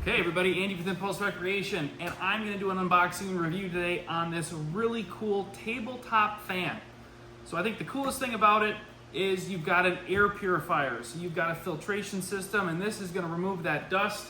Hey everybody, Andy with Impulse Recreation, and I'm going to do an unboxing and review today on this really cool tabletop fan. So I think the coolest thing about it is you've got an air purifier. So you've got a filtration system, and this is going to remove that dust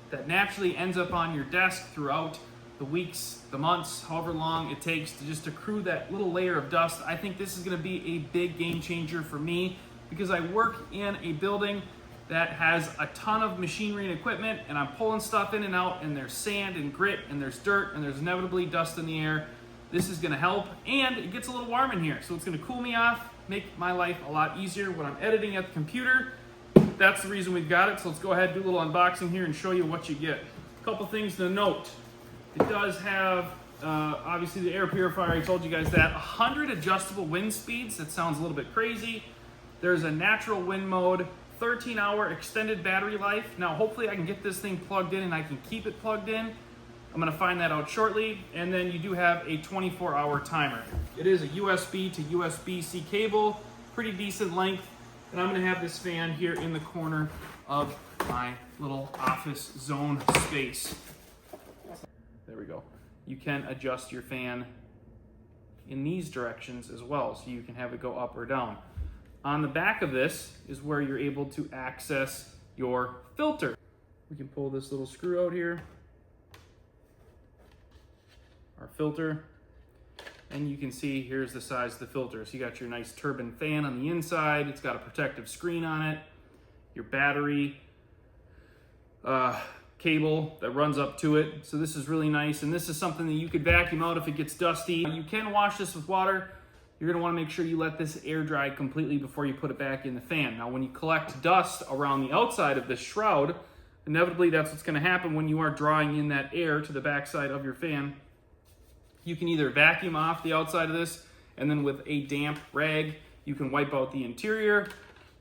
that naturally ends up on your desk throughout the weeks, the months, however long it takes to just accrue that little layer of dust. I think this is going to be a big game changer for me because I work in a building that has a ton of machinery and equipment, and I'm pulling stuff in and out, and there's sand and grit and there's dirt and there's inevitably dust in the air. This is going to help, and it gets a little warm in here, so it's going to cool me off, make my life a lot easier when I'm editing at the computer. That's the reason we've got it. So let's go ahead and do a little unboxing here and show you what you get. A couple things to note. It does have obviously the air purifier. I told you guys that. 100 adjustable wind speeds. That sounds a little bit crazy. There's a natural wind mode, 13-hour extended battery life. Now, hopefully I can get this thing plugged in and I can keep it plugged in. I'm gonna find that out shortly. And then you do have a 24-hour timer. It is a USB to USB-C cable, pretty decent length. And I'm gonna have this fan here in the corner of my little office zone space. There we go. You can adjust your fan in these directions as well, so you can have it go up or down. On the back of this is where you're able to access your filter. We can pull this little screw out here, our filter, and you can see here's the size of the filter. So you got your nice turbine fan on the inside. It's got a protective screen on it, your battery cable that runs up to it. So this is really nice, and this is something that you could vacuum out if it gets dusty. You can wash this with water. You're gonna wanna make sure you let this air dry completely before you put it back in the fan. Now, when you collect dust around the outside of this shroud, inevitably that's what's gonna happen when you are drawing in that air to the backside of your fan. You can either vacuum off the outside of this, and then with a damp rag, you can wipe out the interior.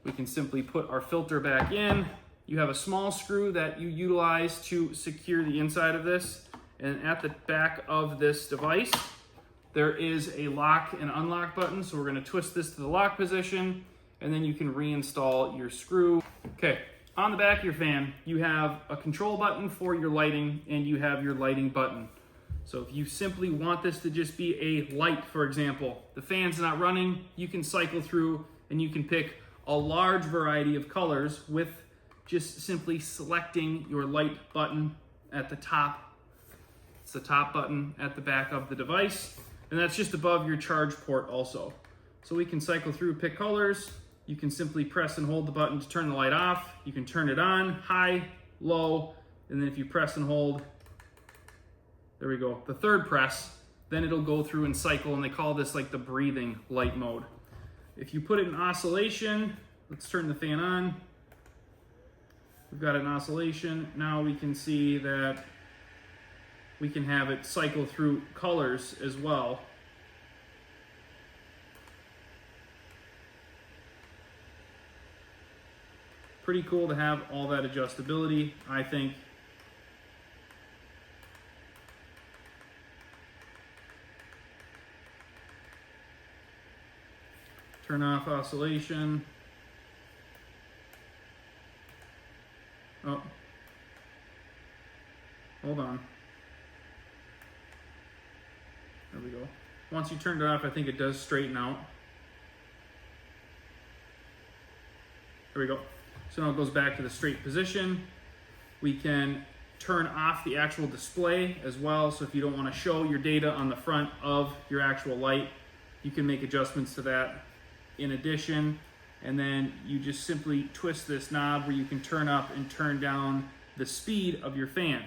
We can simply put our filter back in. You have a small screw that you utilize to secure the inside of this. And at the back of this device, there is a lock and unlock button. So we're gonna twist this to the lock position, and then you can reinstall your screw. Okay, on the back of your fan, you have a control button for your lighting, and you have your lighting button. So if you simply want this to just be a light, for example, the fan's not running, you can cycle through and you can pick a large variety of colors with just simply selecting your light button at the top. It's the top button at the back of the device, and that's just above your charge port also. So we can cycle through, pick colors. You can simply press and hold the button to turn the light off. You can turn it on, high, low, and then if you press and hold, there we go, the third press, then it'll go through and cycle, and they call this like the breathing light mode. If you put it in oscillation, let's turn the fan on. We've got an oscillation. Now we can see that we can have it cycle through colors as well. Pretty cool to have all that adjustability, I think. Turn off oscillation. Oh, hold on. There we go. Once you turn it off, I think it does straighten out. There we go. So now it goes back to the straight position. We can turn off the actual display as well. So if you don't want to show your data on the front of your actual light, you can make adjustments to that in addition. And then you just simply twist this knob where you can turn up and turn down the speed of your fan,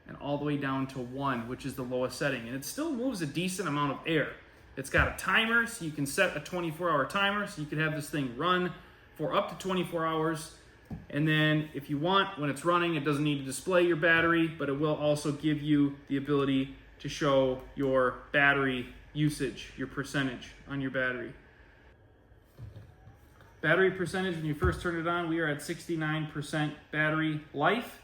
and all the way down to 1, which is the lowest setting. And it still moves a decent amount of air. It's got a timer, so you can set a 24-hour timer, so you can have this thing run for up to 24 hours. And then if you want, when it's running, it doesn't need to display your battery, but it will also give you the ability to show your battery usage, your percentage on your battery. Battery percentage, when you first turn it on, we are at 69% battery life.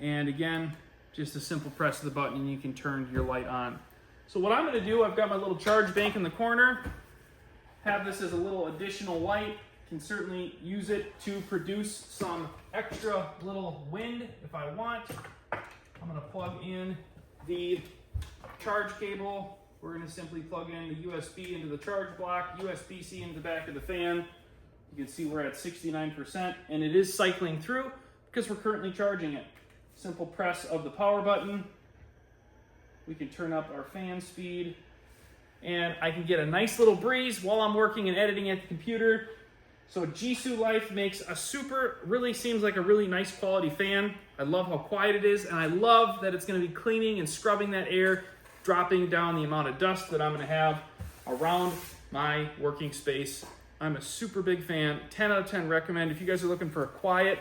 And again, just a simple press of the button and you can turn your light on. So what I'm gonna do, I've got my little charge bank in the corner, have this as a little additional light, can certainly use it to produce some extra little wind if I want. I'm gonna plug in the charge cable. We're gonna simply plug in the USB into the charge block, USB-C into the back of the fan. You can see we're at 69%, and it is cycling through because we're currently charging it. Simple press of the power button. We can turn up our fan speed, and I can get a nice little breeze while I'm working and editing at the computer. So JisuLife makes really seems like a really nice quality fan. I love how quiet it is, and I love that it's gonna be cleaning and scrubbing that air, dropping down the amount of dust that I'm gonna have around my working space. I'm a super big fan, 10 out of 10 recommend. If you guys are looking for a quiet,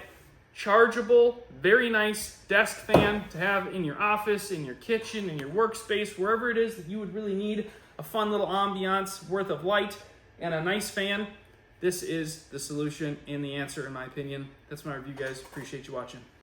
chargeable, very nice desk fan to have in your office, in your kitchen, in your workspace, wherever it is that you would really need a fun little ambiance worth of light and a nice fan, this is the solution and the answer in my opinion. That's my review, guys. Appreciate you watching.